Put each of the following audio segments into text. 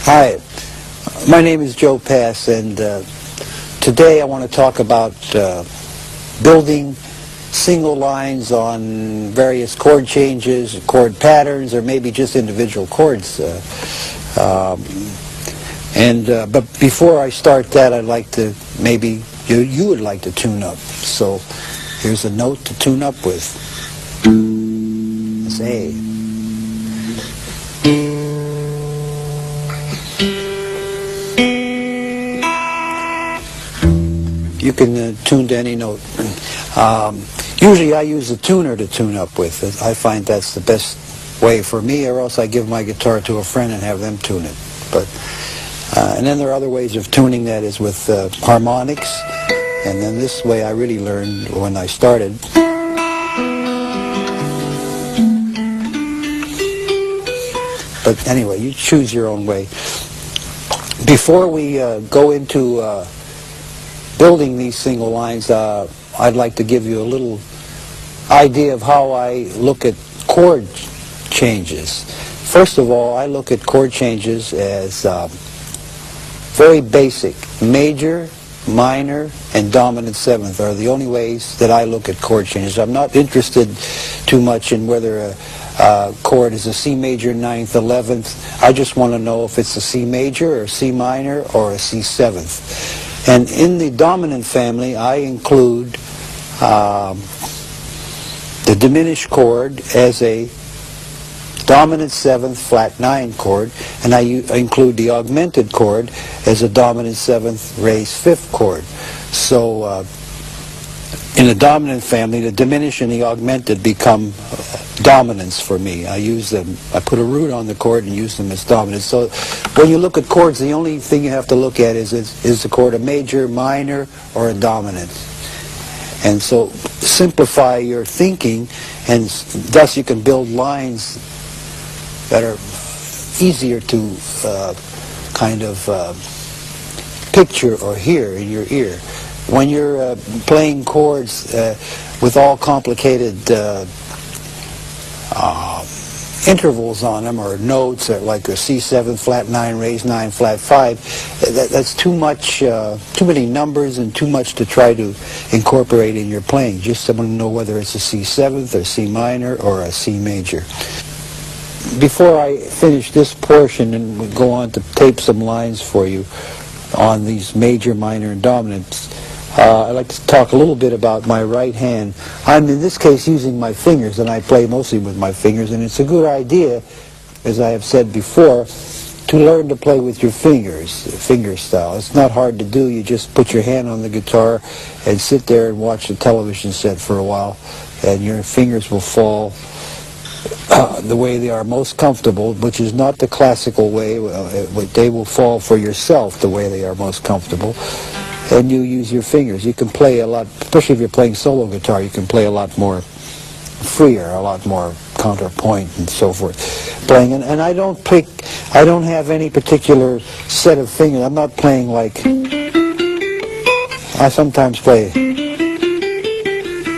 Hi, my name is JoePass, and today I want to talk about building single lines on various chord changes, chord patterns, or maybe just individual chords. But before I start that, I'd like to, maybe you would like to tune up. So here's a note to tune up with. It's A. You can tune to any note. Usually I use a tuner to tune up with. I find that's the best way for me, or else I give my guitar to a friend and have them tune it. And then there are other ways of tuning, that is with harmonics. And then this way I really learned when I started. But anyway, you choose your own way. Before we go into building these single lines, I'd like to give you a little idea of how I look at chord changes. First of all, I look at chord changes as very basic. Major, minor, and dominant seventh are the only ways that I look at chord changes. I'm not interested too much in whether a chord is a C major, 9th, 11th. I just want to know if it's a C major, or a C minor, or a C 7th. And in the dominant family, I include the diminished chord as a dominant 7th flat 9 chord, and I include the augmented chord as a dominant 7th raised 5th chord. So in the dominant family, the diminished and the augmented become dominants for me. I use them, I put a root on the chord and use them as dominants. So when you look at chords, the only thing you have to look at is the chord a major, minor, or a dominant. And so simplify your thinking, and thus you can build lines that are easier to kind of picture or hear in your ear. When you're playing chords with all complicated intervals on them or notes, like a C7 flat 9 raised 9 flat 5. That's too much, too many numbers and too much to try to incorporate in your playing. Just someone to know whether it's a C7 or C minor or a C major. Before I finish this portion and we go on to tape some lines for you on these major, minor, and dominants, I'd like to talk a little bit about my right hand. I'm in this case using my fingers, and I play mostly with my fingers, and it's a good idea, as I have said before, to learn to play with your fingers, finger style. It's not hard to do. You just put your hand on the guitar and sit there and watch the television set for a while, and your fingers will fall the way they are most comfortable, which is not the classical way. They will fall for yourself the way they are most comfortable. And you use your fingers. You can play a lot, especially if you're playing solo guitar, you can play a lot more freer, a lot more counterpoint and so forth. Playing, and I don't have any particular set of fingers. I'm not playing like, I sometimes play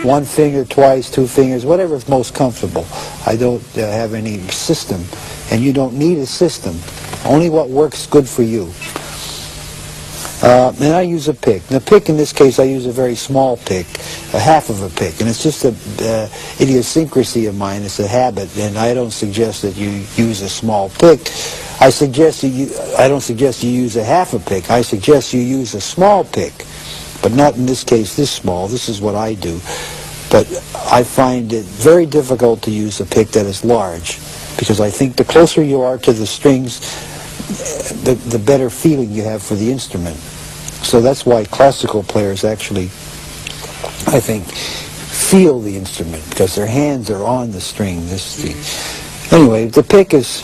one finger, twice, two fingers, whatever is most comfortable. I don't have any system, and you don't need a system. Only what works good for you. And I use a pick. The pick in this case, I use a very small pick, a half of a pick, and it's just an idiosyncrasy of mine. It's a habit, and I don't suggest that you use a small pick. I don't suggest you use a half a pick. I suggest you use a small pick, but not in this case this small. This is what I do. But I find it very difficult to use a pick that is large, because I think the closer you are to the strings, the better feeling you have for the instrument. So that's why classical players actually, I think, feel the instrument, because their hands are on the string. Anyway, the pick is...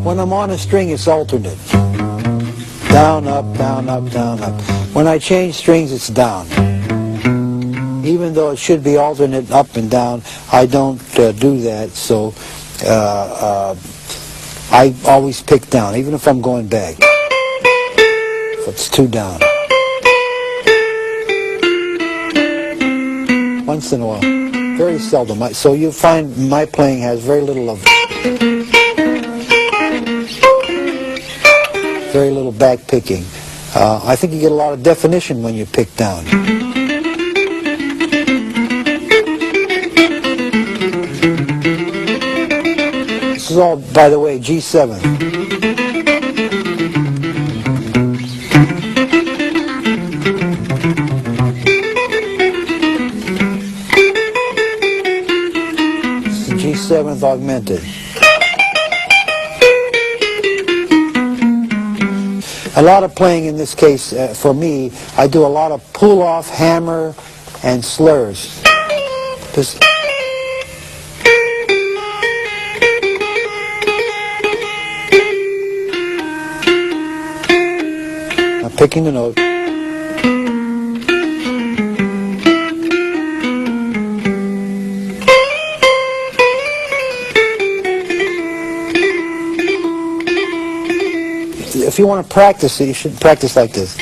When I'm on a string, it's alternate. Down, up, down, up, down, up. When I change strings, it's down. Even though it should be alternate up and down, I don't do that, so I always pick down, even if I'm going back. If it's too down. Once in a while. Very seldom. So you find my playing has very little of... very little back picking. I think you get a lot of definition when you pick down. This is all, by the way, G7. This is G7th augmented. A lot of playing in this case, for me, I do a lot of pull-off, hammer, and slurs. I'm picking the note. If you want to practice it, you should practice like this.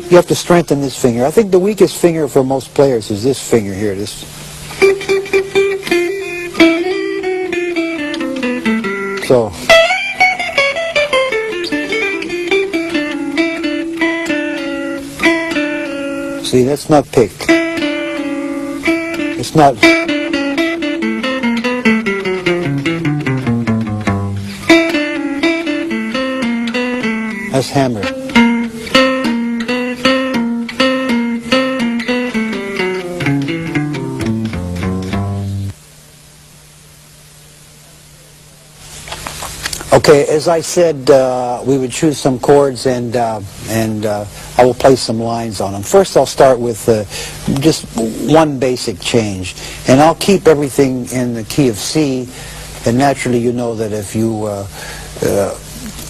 You have to strengthen this finger. I think the weakest finger for most players is this finger here. So. See, that's not pick. It's not... That's hammer. Okay, as I said, we would choose some chords, and I will play some lines on them. First, I'll start with just one basic change, and I'll keep everything in the key of C. And naturally, you know that if you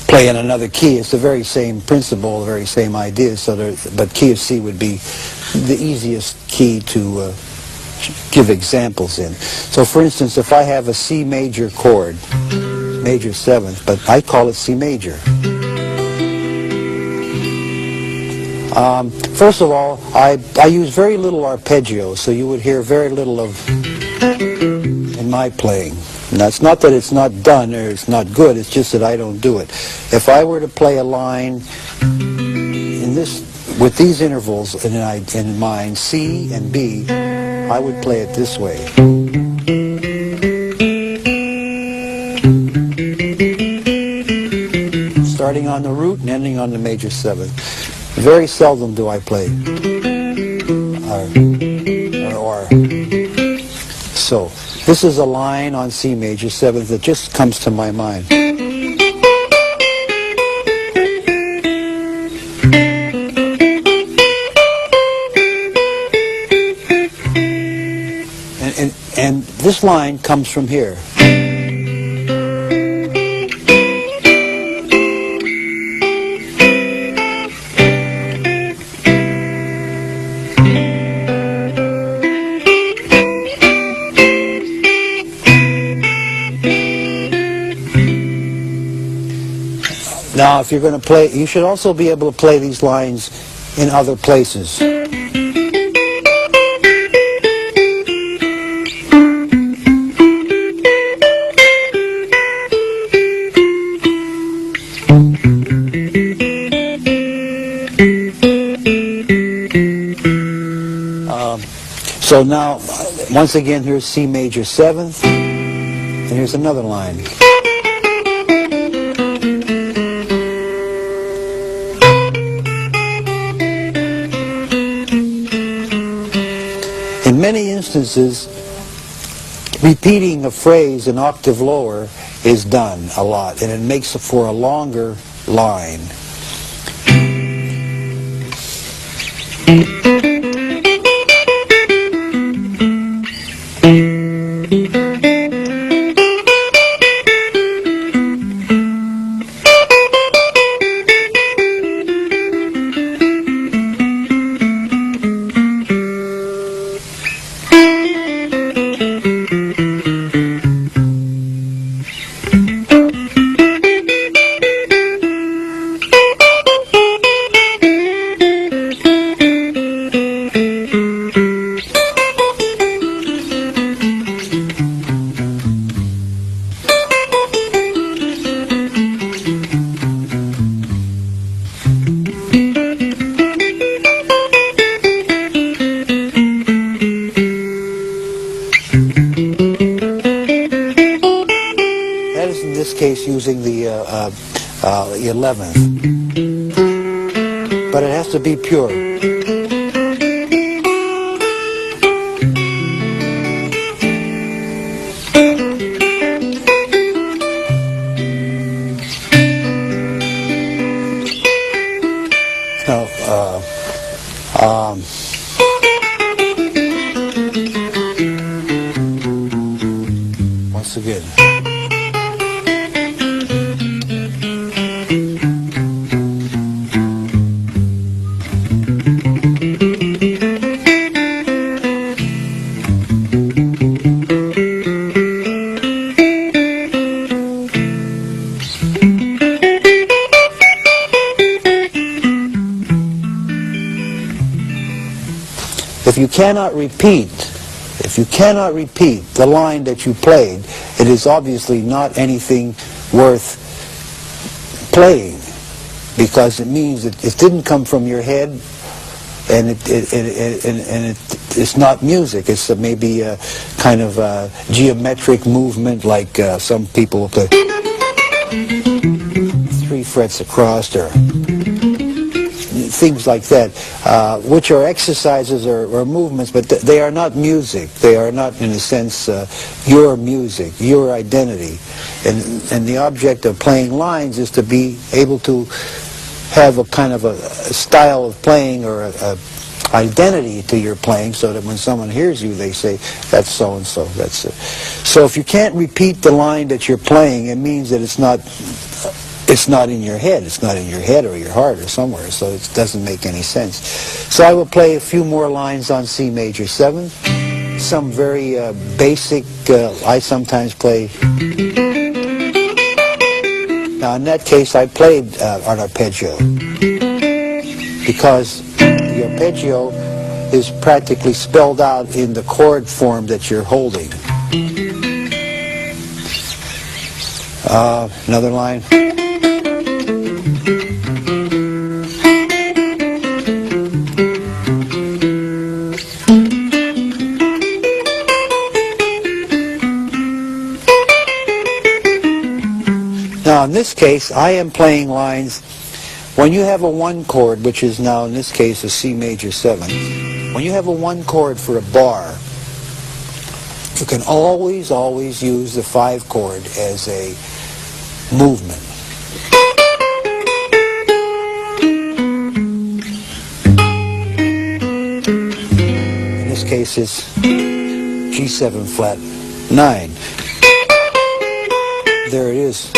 play in another key. It's the very same principle, the very same idea. But key of C would be the easiest key to give examples in. So, for instance, if I have a C major chord, major seventh, but I call it C major. First of all, I use very little arpeggio, so you would hear very little of in my playing. Now, it's not that it's not done or it's not good, it's just that I don't do it. If I were to play a line in this, with these intervals in mind, C and B, I would play it this way. Starting on the root and ending on the major seventh. Very seldom do I play or. So, this is a line on C major seventh that just comes to my mind. And this line comes from here. Now, if you're going to play, you should also be able to play these lines in other places. So now, once again, here's C major seventh, and here's another line. In many instances, repeating a phrase an octave lower is done a lot, and it makes for a longer line. Using the 11th, but it has to be pure. Once again. If you cannot repeat the line that you played, it is obviously not anything worth playing, because it means that it didn't come from your head, and it's not music. It's maybe a kind of a geometric movement, like some people will play 3 frets across, or things like that, which are exercises or movements, but they are not music. They are not, in a sense, your music, your identity. And the object of playing lines is to be able to have a kind of a style of playing, or a identity to your playing, so that when someone hears you, they say, that's so-and-so, that's it. So if you can't repeat the line that you're playing, it means that it's not it's not in your head. It's not in your head or your heart or somewhere, so it doesn't make any sense. So I will play a few more lines on C major 7. Some very basic, I sometimes play. Now in that case I played an arpeggio, because the arpeggio is practically spelled out in the chord form that you're holding. Another line. Now in this case I am playing lines. When you have a 1 chord, which is now in this case a C major 7, when you have a 1 chord for a bar, you can always use the 5 chord as a movement. In this case it's G7 flat 9. There it is.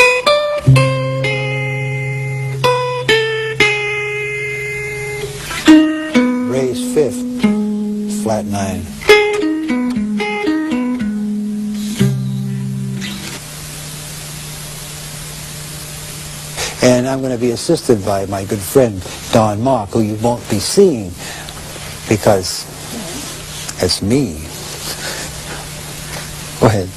Raise 5th, flat 9. And I'm going to be assisted by my good friend Don Mock, who you won't be seeing because it's me. Go ahead.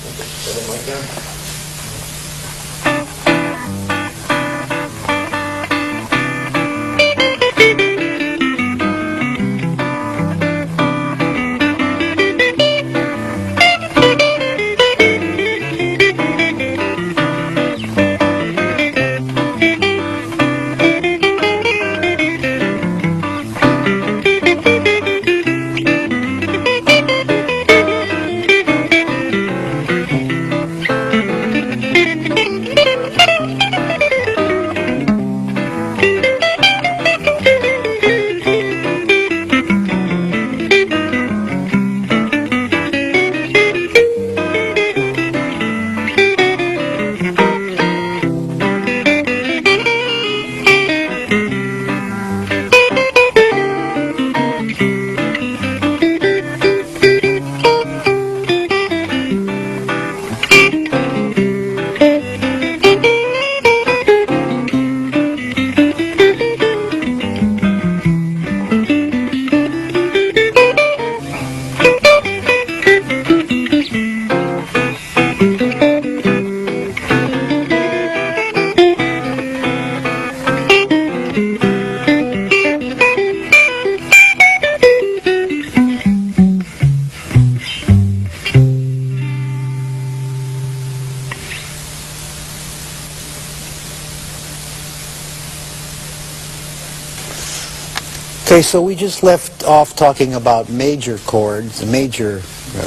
Okay, so we just left off talking about major chords,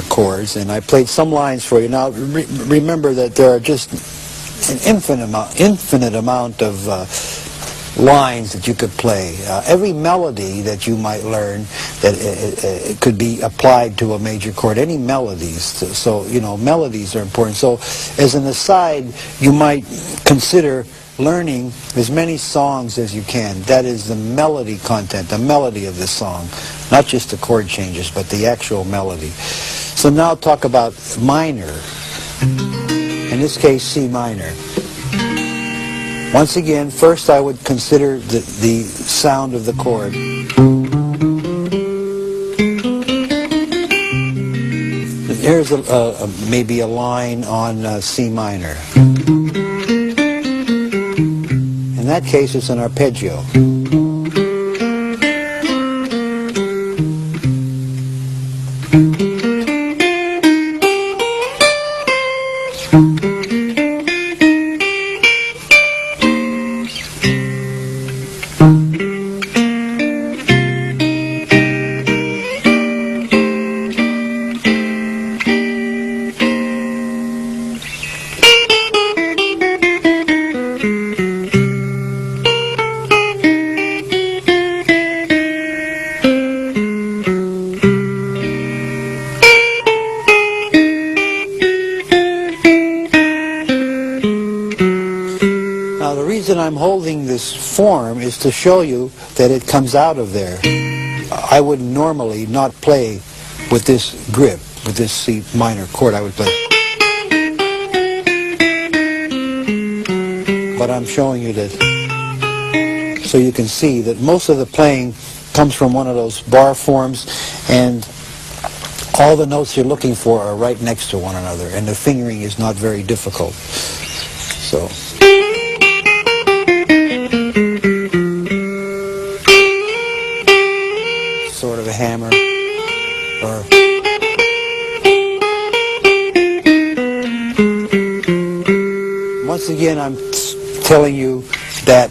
chords, and I played some lines for you. Now, remember that there are just an infinite amount of lines that you could play. Every melody that you might learn that it could be applied to a major chord. Any melodies. So, you know, melodies are important. So, as an aside, you might consider learning as many songs as you can. That is the melody content, the melody of the song. Not just the chord changes, but the actual melody. So now talk about minor. In this case, C minor. Once again, first I would consider the sound of the chord. Here's maybe a line on C minor. In that case, it's an arpeggio. I'm holding this form is to show you that it comes out of there. I would normally not play with this grip, with this C minor chord. I would play. But I'm showing you that so you can see that most of the playing comes from one of those bar forms, and all the notes you're looking for are right next to one another, and the fingering is not very difficult. So. Sort of a hammer, or once again I'm telling you that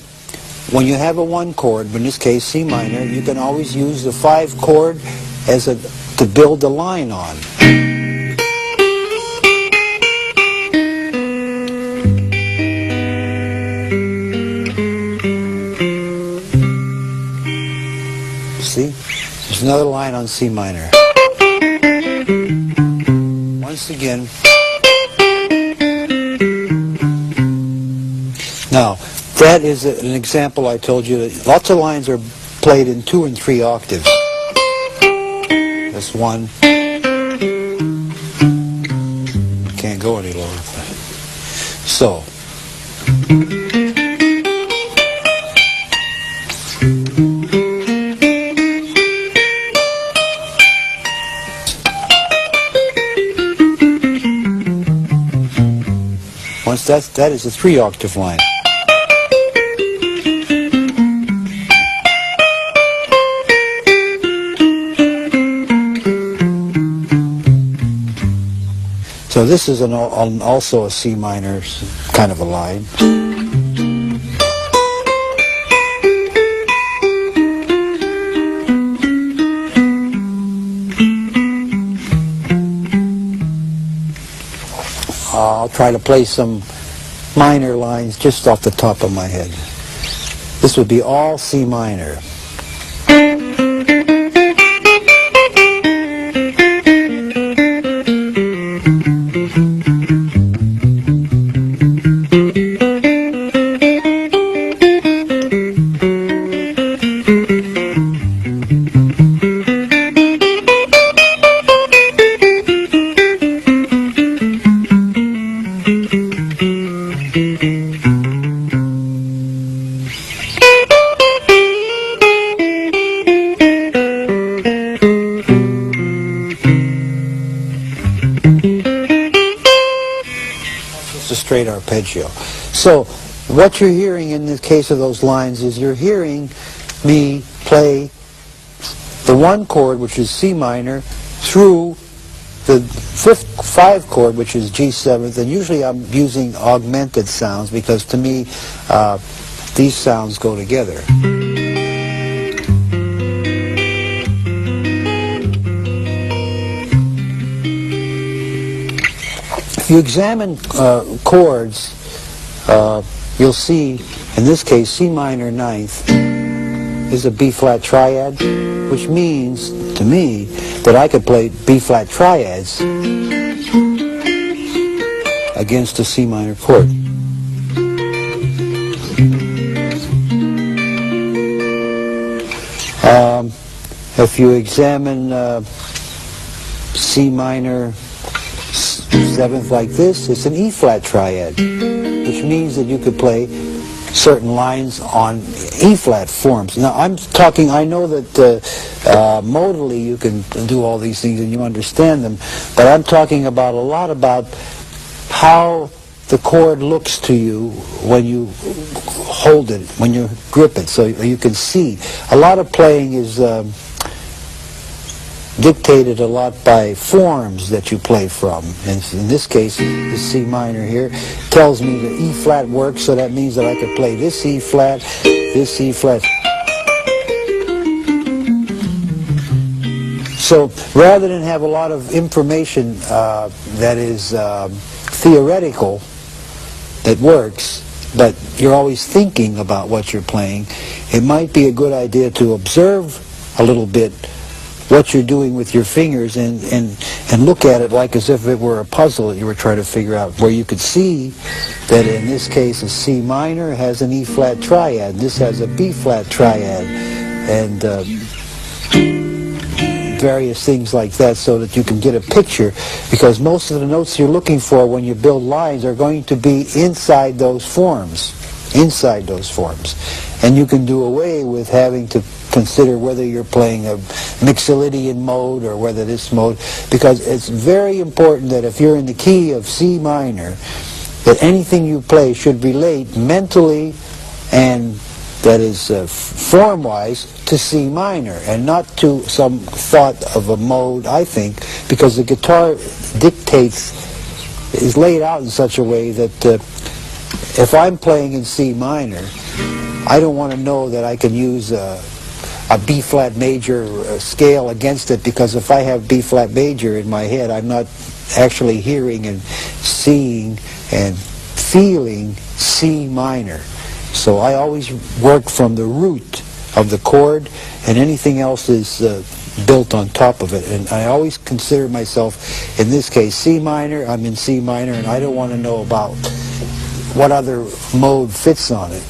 when you have a 1 chord, in this case C minor, you can always use the 5 chord as to build the line on. See? There's another line on C minor. Once again. Now, that is an example I told you that lots of lines are played in 2 and 3 octaves. That's 1. Can't go any lower. So. Once that is a 3 octave line. So this is also a C minor kind of a line. I'll try to play some minor lines just off the top of my head. This would be all C minor. Straight arpeggio. So what you're hearing in the case of those lines is you're hearing me play the 1 chord, which is C minor, through the 5 chord, which is G7th, and usually I'm using augmented sounds because to me these sounds go together. If you examine chords, you'll see, in this case, C minor 9th is a B-flat triad, which means, to me, that I could play B-flat triads against a C minor chord. If you examine C minor 7th like this, it's an E-flat triad, which means that you could play certain lines on E-flat forms. Now I'm talking, I know that modally you can do all these things and you understand them, but I'm talking about a lot about how the chord looks to you when you hold it, when you grip it, so you can see. A lot of playing is dictated a lot by forms that you play from. And in this case, the C minor here tells me that E flat works, so that means that I could play this E flat, this E flat. So rather than have a lot of information that is theoretical, that works, but you're always thinking about what you're playing, it might be a good idea to observe a little bit what you're doing with your fingers and and look at it like as if it were a puzzle that you were trying to figure out, where you could see that in this case a C minor has an E flat triad, this has a B flat triad, and various things like that, so that you can get a picture, because most of the notes you're looking for when you build lines are going to be inside those forms, and you can do away with having to consider whether you're playing a Mixolydian mode or whether this mode, because it's very important that if you're in the key of C minor, that anything you play should relate mentally and that is form-wise to C minor, and not to some thought of a mode, I think, because the guitar is laid out in such a way that if I'm playing in C minor, I don't want to know that I can use a B flat major scale against it, because if I have B flat major in my head, I'm not actually hearing and seeing and feeling C minor. So I always work from the root of the chord, and anything else is built on top of it. And I always consider myself, in this case, C minor. I'm in C minor, and I don't want to know about what other mode fits on it.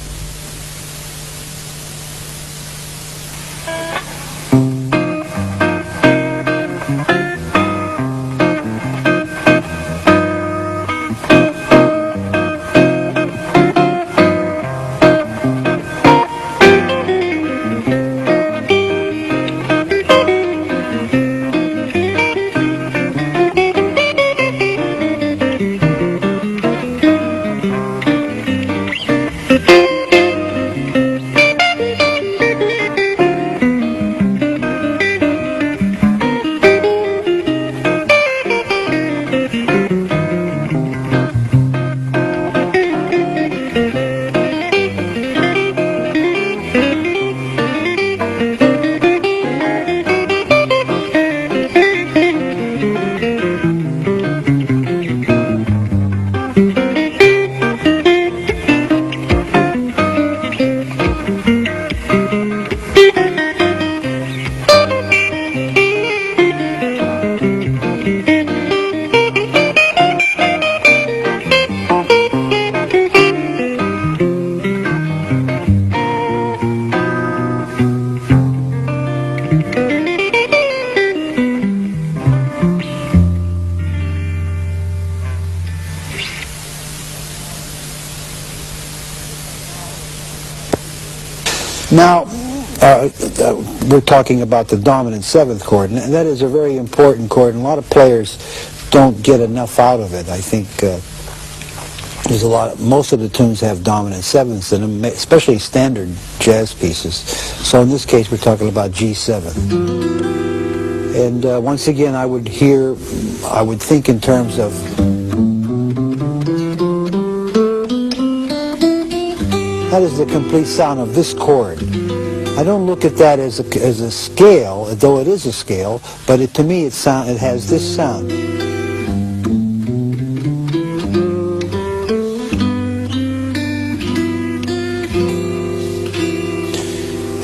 Now, we're talking about the dominant seventh chord, and that is a very important chord, and a lot of players don't get enough out of it. I think most of the tunes have dominant sevenths in them, especially standard jazz pieces. So in this case, we're talking about G7. And once again, I would think in terms of that is the complete sound of this chord. I don't look at that as a scale, though it is a scale, but to me it has this sound.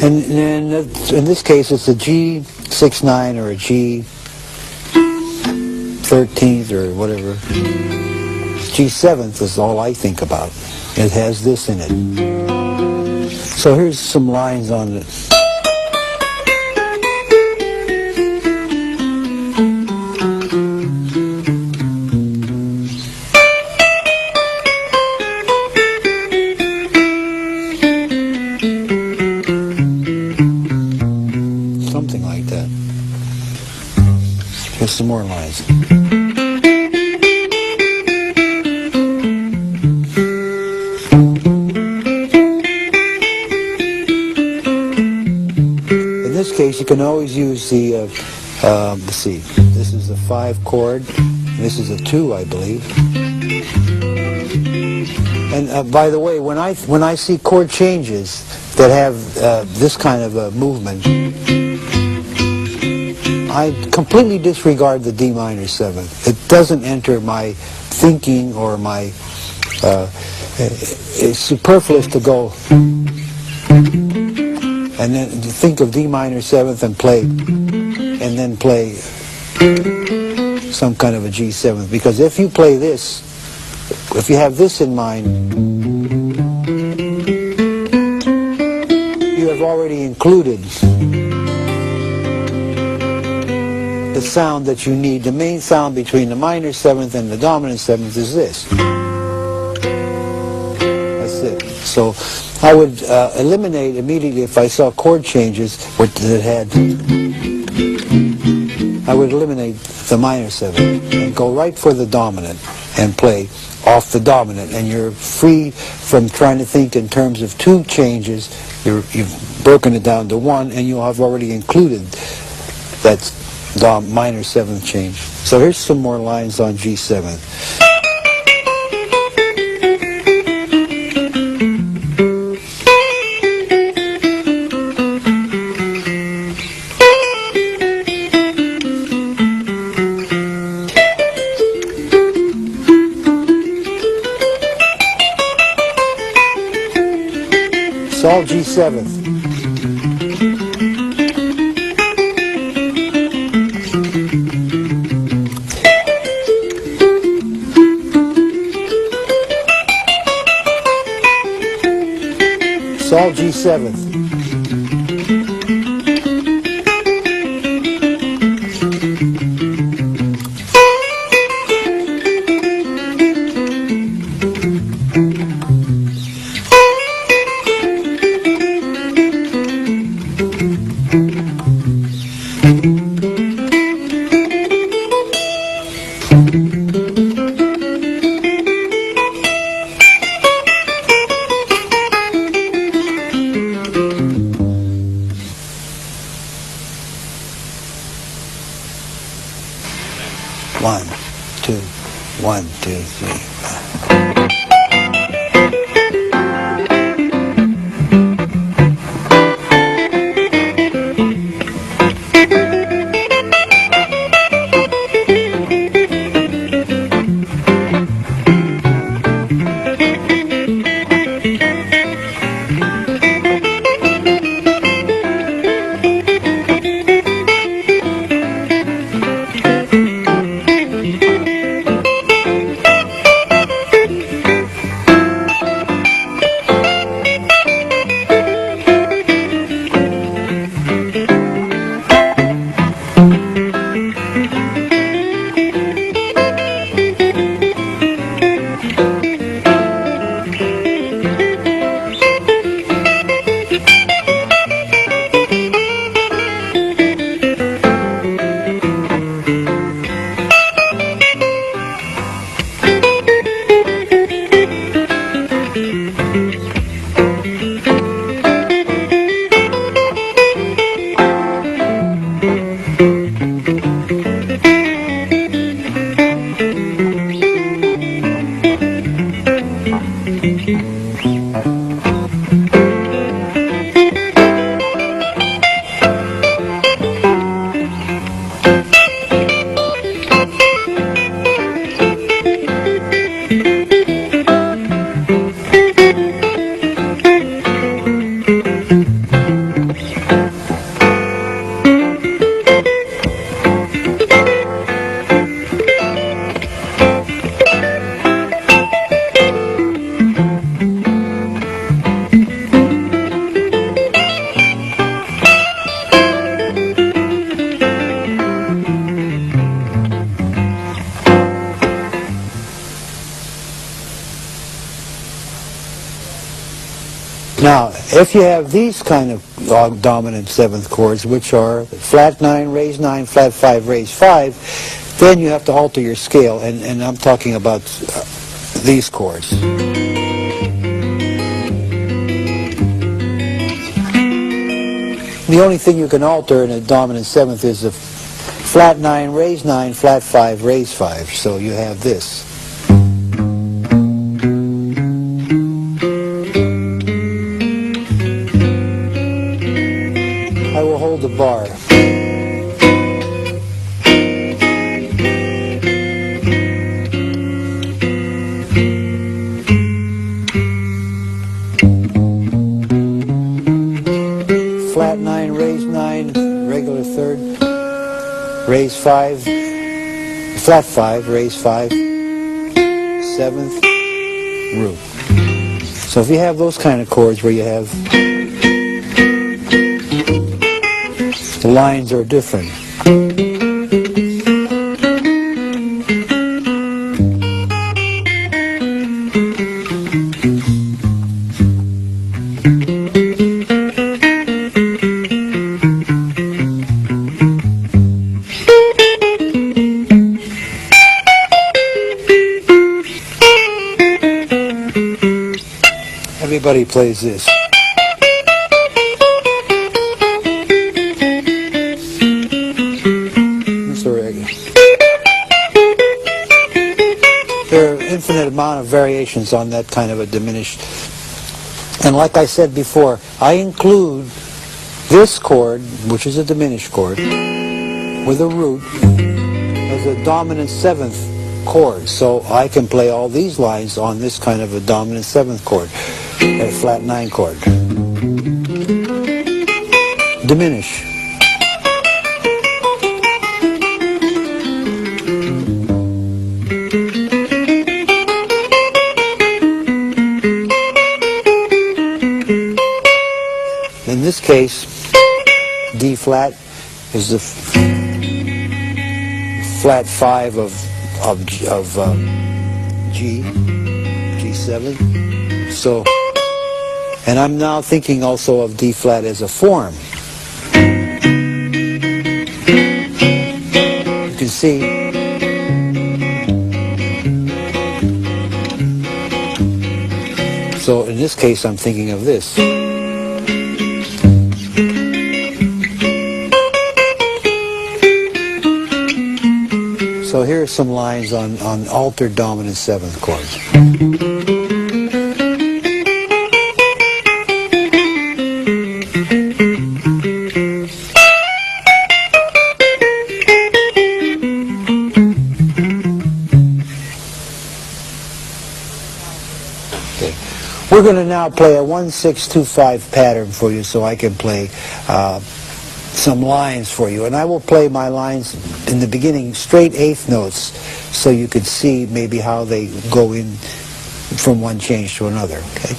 And in this case, it's a G6-9 or a G13th or whatever. G7th is all I think about. It has this in it. So here's some lines on it. Something like that. Here's some more lines. In this case, you can always use the, let's see, this is a 5 chord, this is a 2, I believe. And by the way, when I see chord changes that have this kind of a movement, I completely disregard the D minor 7th. It doesn't enter my thinking or my, it's superfluous to go and then think of D minor 7th and play, and then play some kind of a G7th, because if you play this, if you have this in mind, you have already included the sound that you need. The main sound between the minor 7th and the dominant 7th is this. That's it. So I would eliminate immediately if I saw chord changes that had, I would eliminate the minor 7th and go right for the dominant and play off the dominant, and you're free from trying to think in terms of two changes. You've broken it down to one, and you'll have already included that minor 7th change. So here's some more lines on G7. It's all G7th. It's all G7th. One, two, 1, 2, 3, 4. Now, if you have these kind of dominant 7th chords, which are flat 9, raise 9, flat 5, raise 5, then you have to alter your scale, and I'm talking about these chords. The only thing you can alter in a dominant 7th is a flat 9, raise 9, flat 5, raise 5. So you have this. I will hold the bar. Flat 9, raise 9, regular 3rd, raise 5, flat 5, raise 5, 7th, root. So if you have those kind of chords where you have the lines are different. Everybody plays this. There are infinite amount of variations on that kind of a diminished. And like I said before, I include this chord, which is a diminished chord, with a root, as a dominant 7th chord. So I can play all these lines on this kind of a dominant 7th chord, a flat 9 chord. Diminish. In this case, D flat is the flat 5 of G, G7. So, and I'm now thinking also of D flat as a form. You can see so in this case I'm thinking of this. So here are some lines on altered dominant 7th chords. Okay. We're going to now play a 1-6-2-5 pattern for you so I can play some lines for you, and I will play my lines in the beginning straight 8th notes so you could see maybe how they go in from one change to another. Okay.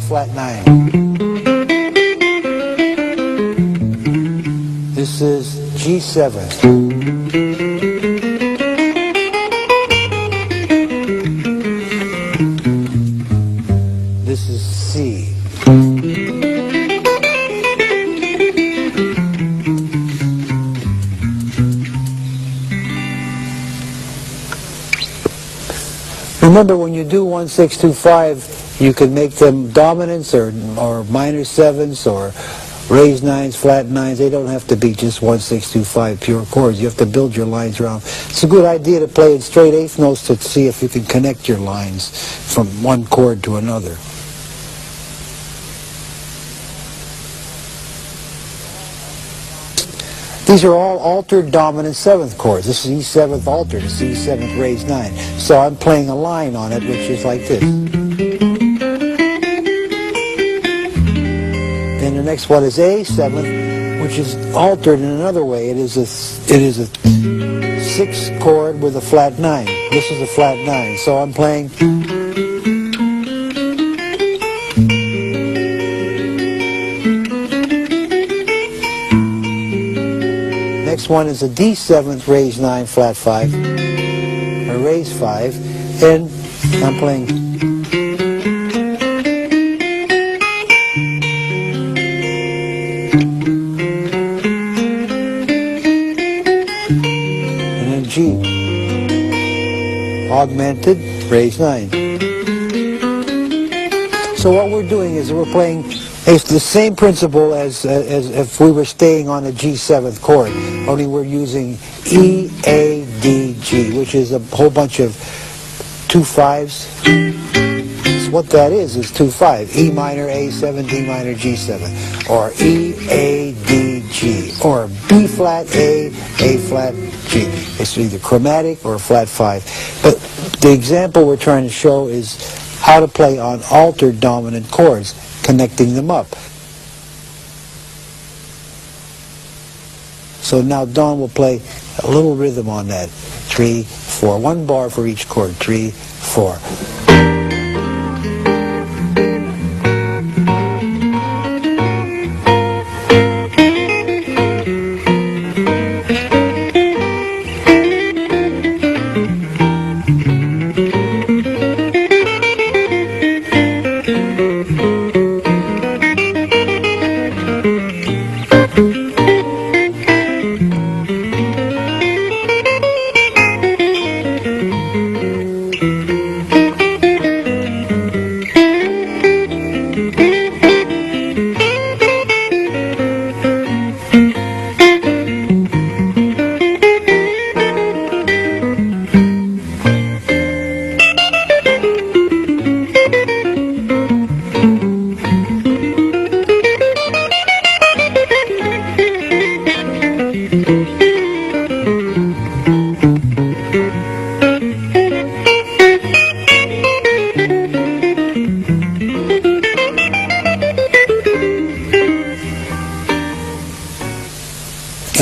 flat 9. This is G7. This is C. Remember, when you do 1, 6, 2, 5, you can make them dominants or minor 7s or raised 9s, flat 9s. They don't have to be just 1, 6, 2, 5 pure chords. You have to build your lines around. It's a good idea to play in straight eighth notes to see if you can connect your lines from one chord to another. These are all altered dominant 7th chords. This is E7th altered. This is E7th raised 9. So I'm playing a line on it, which is like this. Then the next one is A7th, which is altered in another way. It is a 6th chord with a flat 9. This is a flat 9. So I'm playing. Next one is a D7th raised 9 flat 5, or raised 5, and I'm playing. And then G, augmented raised 9. So what we're doing is we're playing. It's the same principle as if we were staying on a G7th chord, only we're using E, A, D, G, which is a whole bunch of 2 5s. So what that is 2 5. E minor, A7, D minor, G7. Or E, A, D, G. Or B flat, A flat, G. It's either chromatic or flat 5. But the example we're trying to show is how to play on altered dominant chords, connecting them up. So now Don will play a little rhythm on that. 3, 4. 1 bar for each chord. 3, 4.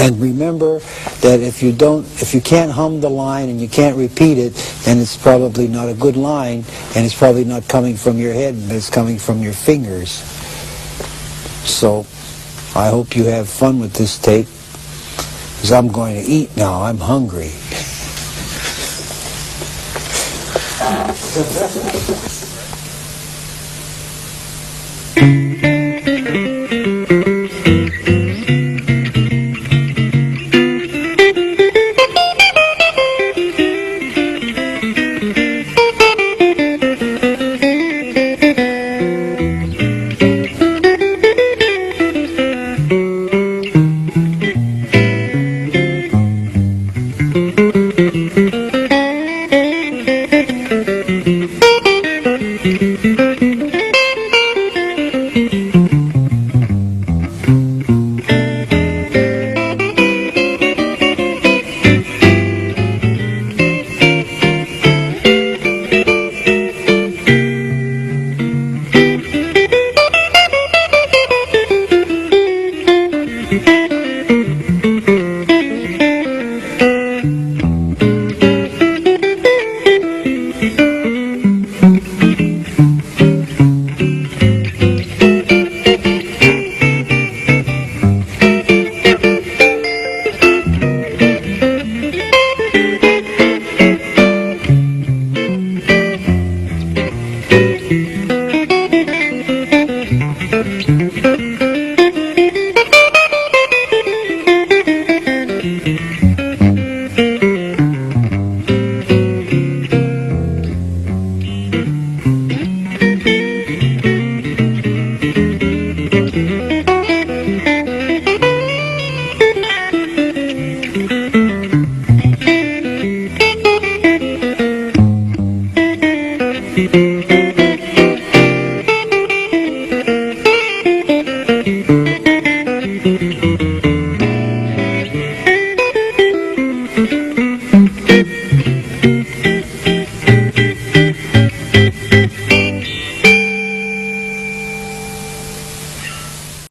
And remember that if you can't hum the line and you can't repeat it, then it's probably not a good line, and it's probably not coming from your head, but it's coming from your fingers. So I hope you have fun with this tape, because I'm going to eat now. I'm hungry.